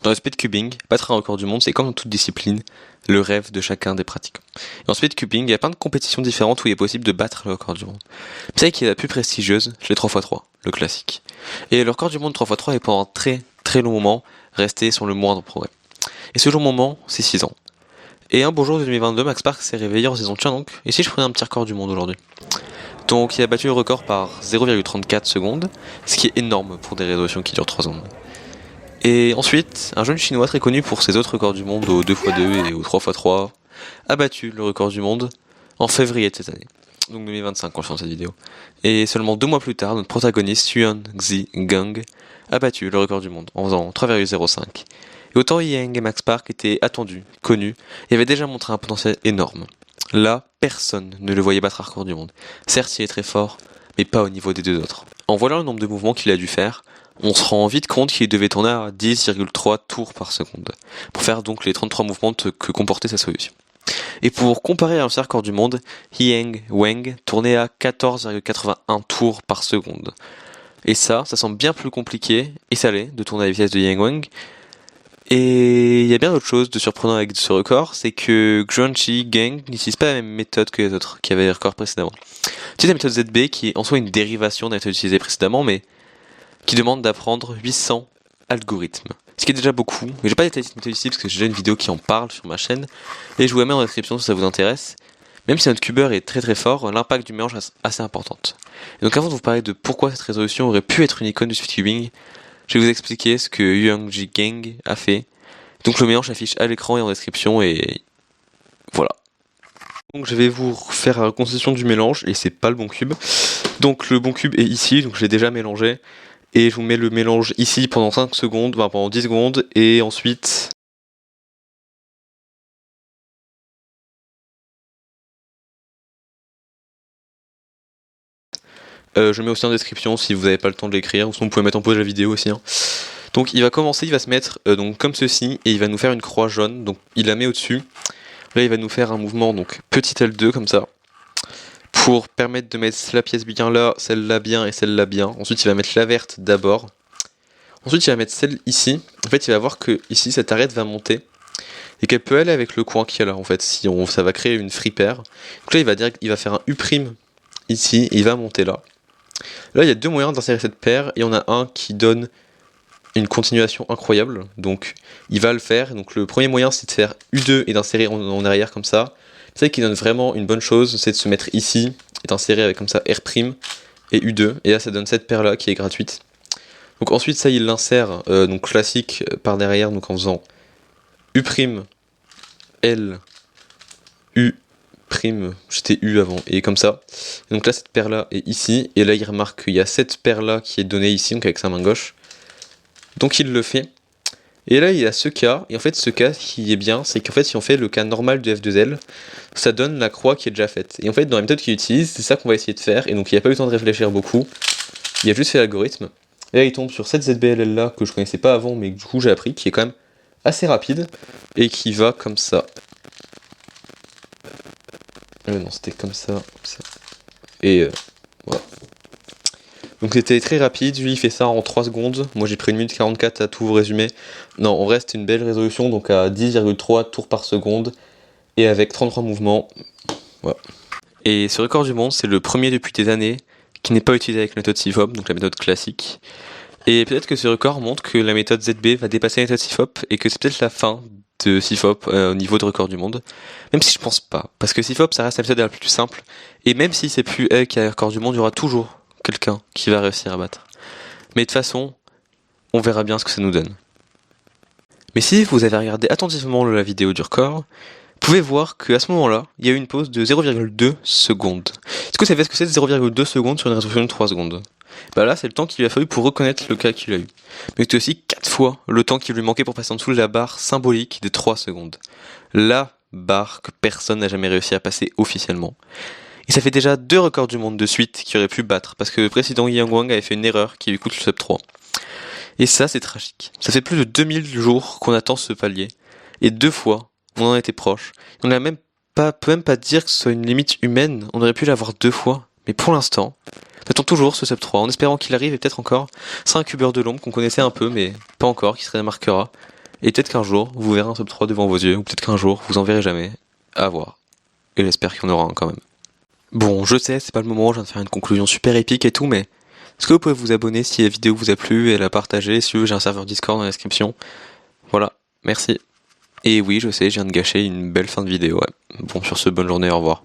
Dans le speedcubing, battre un record du monde, c'est comme dans toute discipline, le rêve de chacun des pratiquants. Et en speedcubing, il y a plein de compétitions différentes où il est possible de battre le record du monde. Celle qui est la plus prestigieuse, c'est les 3x3, le classique. Et le record du monde 3x3 est pendant très long moment resté sur le moindre progrès. Et ce long moment, c'est 6 ans. Et un beau jour de 2022, Max Park s'est réveillé en se disant tiens donc, et si je prenais un petit record du monde aujourd'hui? Donc il a battu le record par 0,34 secondes, ce qui est énorme pour des résolutions qui durent 3 secondes. Et ensuite, un jeune chinois très connu pour ses autres records du monde au 2x2 et au 3x3 a battu le record du monde en février de cette année. Donc 2025 quand je fais cette vidéo. Et seulement 2 mois plus tard, notre protagoniste Yuan Xi Gang a battu le record du monde en faisant 3,05. Et autant Yang et Max Park étaient attendus, connus, et avaient déjà montré un potentiel énorme. Là, personne ne le voyait battre un record du monde. Certes, il est très fort, mais pas au niveau des deux autres. En voyant le nombre de mouvements qu'il a dû faire, on se rend vite compte qu'il devait tourner à 10,3 tours par seconde, pour faire donc les 33 mouvements que comportait sa solution. Et pour comparer à l'ancien record du monde, Yang Wang tournait à 14,81 tours par seconde. Et ça semble bien plus compliqué, et salé, de tourner à la vitesse de Yang Wang. Et il y a bien autre chose de surprenant avec ce record, c'est que Xuanqi Gang n'utilise pas la même méthode que les autres, qui avaient les records précédemment. C'est la méthode ZB qui est en soi une dérivation de la méthode utilisée précédemment, mais qui demande d'apprendre 800 algorithmes. Ce qui est déjà beaucoup. Mais j'ai pas détaillé cette méthode ici parce que j'ai déjà une vidéo qui en parle sur ma chaîne. Et je vous la mets en description si ça vous intéresse. Même si notre cubeur est très fort, l'impact du mélange est assez importante. Et donc avant de vous parler de pourquoi cette résolution aurait pu être une icône du speedcubing, je vais vous expliquer ce que Yuanji Gang a fait. Donc le mélange s'affiche à l'écran et en description et voilà. Donc je vais vous faire la reconstitution du mélange et c'est pas le bon cube. Donc le bon cube est ici, donc je l'ai déjà mélangé. Et je vous mets le mélange ici pendant 5 secondes, enfin pendant 10 secondes, et ensuite... je mets aussi en description si vous n'avez pas le temps de l'écrire, ou sinon vous pouvez mettre en pause la vidéo aussi. Hein. Donc il va commencer, il va se mettre donc comme ceci, et il va nous faire une croix jaune, donc il la met au-dessus. Là il va nous faire un mouvement, donc petit L2 comme ça, pour permettre de mettre la pièce bien là, celle-là bien et celle-là bien. Ensuite il va mettre la verte d'abord. Ensuite il va mettre celle ici. En fait il va voir que ici cette arête va monter. Et qu'elle peut aller avec le coin qu'il y a là en fait. Si ça va créer une free pair. Donc là il va faire un U' ici et il va monter là. Là il y a deux moyens d'insérer cette paire. Et il y en a un qui donne une continuation incroyable. Donc il va le faire. Donc le premier moyen c'est de faire U2 et d'insérer en arrière comme ça. C'est ça qui donne vraiment une bonne chose, c'est de se mettre ici et d'insérer avec comme ça R' et U2. Et là ça donne cette paire là qui est gratuite. Donc ensuite ça il l'insère donc classique par derrière, donc en faisant U', L, U', j'étais U avant, et comme ça. Et donc là cette paire là est ici, et là il remarque qu'il y a cette paire là qui est donnée ici, donc avec sa main gauche. Donc il le fait. Et là il y a ce cas, et en fait ce cas qui est bien, c'est qu'en fait si on fait le cas normal de F2L, ça donne la croix qui est déjà faite. Et en fait dans la méthode qu'il utilise, c'est ça qu'on va essayer de faire, et donc il n'y a pas eu le temps de réfléchir beaucoup, il a juste fait l'algorithme. Et là il tombe sur cette ZBLL là que je connaissais pas avant, mais du coup j'ai appris, qui est quand même assez rapide, et qui va comme ça. Non, c'était comme ça. Et voilà. Donc c'était très rapide, lui il fait ça en 3 secondes, moi j'ai pris 1 minute 44 à tout vous résumer. Non, on reste une belle résolution, donc à 10,3 tours par seconde, et avec 33 mouvements, voilà. Et ce record du monde, c'est le premier depuis des années qui n'est pas utilisé avec la méthode SIFOP, donc la méthode classique. Et peut-être que ce record montre que la méthode ZB va dépasser la méthode SIFOP, et que c'est peut-être la fin de SIFOP au niveau de record du monde, même si je pense pas, parce que SIFOP ça reste la méthode la plus simple, et même si c'est plus elle qui a le record du monde, il y aura toujours quelqu'un qui va réussir à battre. Mais de toute façon, on verra bien ce que ça nous donne. Mais si vous avez regardé attentivement la vidéo du record, vous pouvez voir qu'à ce moment-là, il y a eu une pause de 0,2 secondes. Est-ce que vous savez ce que c'est 0,2 secondes sur une résolution de 3 secondes? Bah là, c'est le temps qu'il lui a fallu pour reconnaître le cas qu'il a eu. Mais c'est aussi 4 fois le temps qu'il lui manquait pour passer en dessous de la barre symbolique des 3 secondes. La barre que personne n'a jamais réussi à passer officiellement. Et ça fait déjà 2 records du monde de suite qu'il aurait pu battre, parce que le précédent Yang Wang avait fait une erreur qui lui coûte le sub 3. Et ça, c'est tragique. Ça fait plus de 2000 jours qu'on attend ce palier. Et 2 fois, on en était proche. On n'a même pas, peut même pas dire que ce soit une limite humaine, on aurait pu l'avoir 2 fois. Mais pour l'instant, on attend toujours ce sub 3, en espérant qu'il arrive et peut-être encore. C'est un cubeur de l'ombre qu'on connaissait un peu, mais pas encore, qui se remarquera. Et peut-être qu'un jour, vous verrez un top 3 devant vos yeux, ou peut-être qu'un jour, vous en verrez jamais. À voir. Et j'espère qu'il y en aura un quand même. Bon, je sais, c'est pas le moment, je viens de faire une conclusion super épique et tout, mais est-ce que vous pouvez vous abonner si la vidéo vous a plu et la partager? Si vous voulez, j'ai un serveur Discord dans la description. Voilà, merci. Et oui, je sais, je viens de gâcher une belle fin de vidéo, ouais. Bon, sur ce, bonne journée, au revoir.